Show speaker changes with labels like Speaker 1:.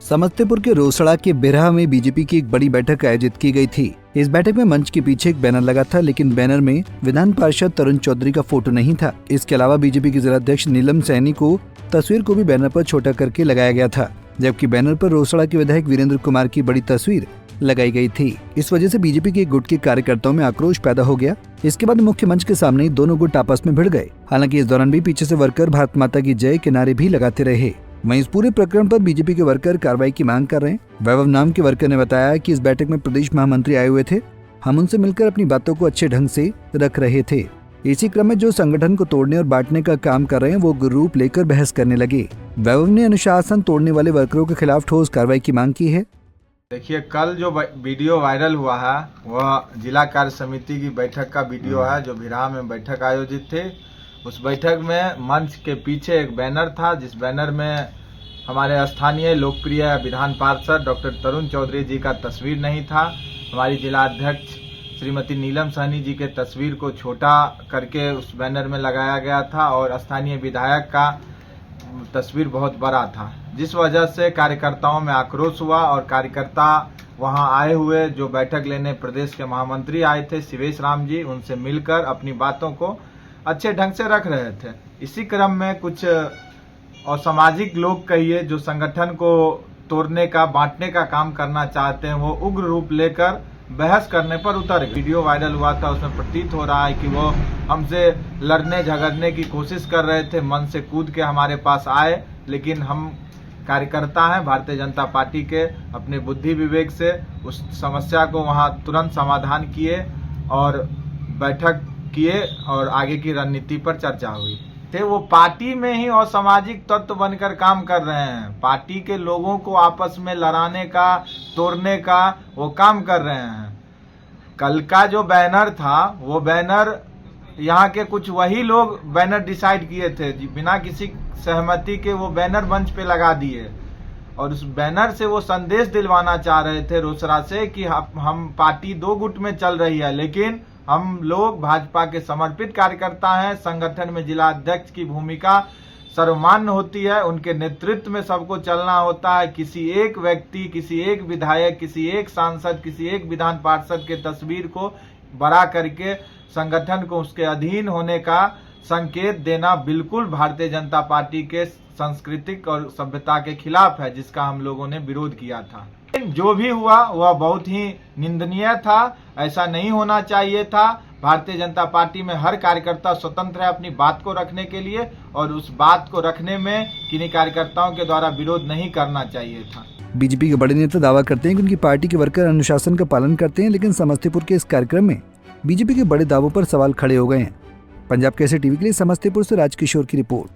Speaker 1: समस्तीपुर के रोसड़ा के बिरहा में बीजेपी की एक बड़ी बैठक आयोजित की गई थी। इस बैठक में मंच के पीछे एक बैनर लगा था, लेकिन बैनर में विधान पार्षद तरुण चौधरी का फोटो नहीं था। इसके अलावा बीजेपी की जिलाध्यक्ष नीलम सैनी को तस्वीर को भी बैनर पर छोटा करके लगाया गया था, जबकि बैनर पर रोसड़ा के विधायक वीरेंद्र कुमार की बड़ी तस्वीर लगाई गई थी। इस वजह से बीजेपी के एक गुट के कार्यकर्ताओं में आक्रोश पैदा हो गया। इसके बाद मुख्य मंच के सामने ही दोनों गुट आपस में भिड़ गए। हालांकि इस दौरान भी पीछे से वर्कर भारत माता की जय के नारे भी लगाते रहे। वहीं इस पूरे प्रकरण पर बीजेपी के वर्कर कार्रवाई की मांग कर रहे हैं। वैभव नाम के वर्कर ने बताया कि इस बैठक में प्रदेश महामंत्री आए हुए थे। हम उनसे मिलकर अपनी बातों को अच्छे ढंग से रख रहे थे। इसी क्रम में जो संगठन को तोड़ने और बांटने का काम कर रहे हैं, वो ग्रुप लेकर बहस करने लगे। वैभव ने अनुशासन तोड़ने वाले वर्करों के खिलाफ ठोस कार्रवाई की मांग की है।
Speaker 2: देखिए, कल जो वीडियो वायरल हुआ है वह जिला कार्य समिति की बैठक का वीडियो है, जो बिरहा में बैठक आयोजित थी। उस बैठक में मंच के पीछे एक बैनर था, जिस बैनर में हमारे स्थानीय लोकप्रिय विधान पार्षद डॉक्टर तरुण चौधरी जी का तस्वीर नहीं था। हमारी जिला अध्यक्ष श्रीमती नीलम सैनी जी के तस्वीर को छोटा करके उस बैनर में लगाया गया था और स्थानीय विधायक का तस्वीर बहुत बड़ा था, जिस वजह से कार्यकर्ताओं में आक्रोश हुआ और कार्यकर्ता वहां आए हुए जो बैठक लेने प्रदेश के महामंत्री आए थे शिवेश राम जी, उनसे मिलकर अपनी बातों को अच्छे ढंग से रख रहे थे। इसी क्रम में कुछ असामाजिक लोग कहिए जो संगठन को तोड़ने का बांटने का काम करना चाहते हैं, वो उग्र रूप लेकर बहस करने पर उतर गए। वीडियो वायरल हुआ था, उसमें प्रतीत हो रहा है कि वो हमसे लड़ने झगड़ने की कोशिश कर रहे थे, मन से कूद के हमारे पास आए। लेकिन हम कार्यकर्ता हैं भारतीय जनता पार्टी के, अपने बुद्धि विवेक से उस समस्या को वहां तुरंत समाधान किए और बैठक किए और आगे की रणनीति पर चर्चा हुई। वो पार्टी में ही असामाजिक तत्व बनकर काम कर रहे हैं। पार्टी के लोगों को आपस में लड़ाने का, तोड़ने का वो काम कर रहे हैं। कल का जो बैनर था, वो बैनर यहाँ के कुछ वही लोग बैनर डिसाइड किए थे, बिना किसी सहमति के वो बैनर मंच पे लगा दिए और उस बैनर से वो संदेश दिलवाना चाह रहे थे रोसड़ा से कि हम पार्टी दो गुट में चल रही है, लेकिन हम लोग भाजपा के समर्पित कार्यकर्ता हैं। संगठन में जिला अध्यक्ष की भूमिका सर्वमान्य होती है, उनके नेतृत्व में सबको चलना होता है। किसी एक व्यक्ति, किसी एक विधायक, किसी एक सांसद, किसी एक विधान पार्षद के तस्वीर को बड़ा करके संगठन को उसके अधीन होने का संकेत देना बिल्कुल भारतीय जनता पार्टी के सांस्कृतिक और सभ्यता के खिलाफ है, जिसका हम लोगों ने विरोध किया था। जो भी हुआ वह बहुत ही निंदनीय था, ऐसा नहीं होना चाहिए था। भारतीय जनता पार्टी में हर कार्यकर्ता स्वतंत्र है अपनी बात को रखने के लिए, और उस बात को रखने में किन्हीं कार्यकर्ताओं के द्वारा विरोध नहीं करना चाहिए था।
Speaker 1: बीजेपी के बड़े नेता दावा करते हैं कि उनकी पार्टी के वर्कर अनुशासन का पालन करते हैं, लेकिन समस्तीपुर के इस कार्यक्रम में बीजेपी के बड़े दावों पर सवाल खड़े हो गए हैं। पंजाब केसरी टीवी के लिए समस्तीपुर से राजकिशोर की रिपोर्ट।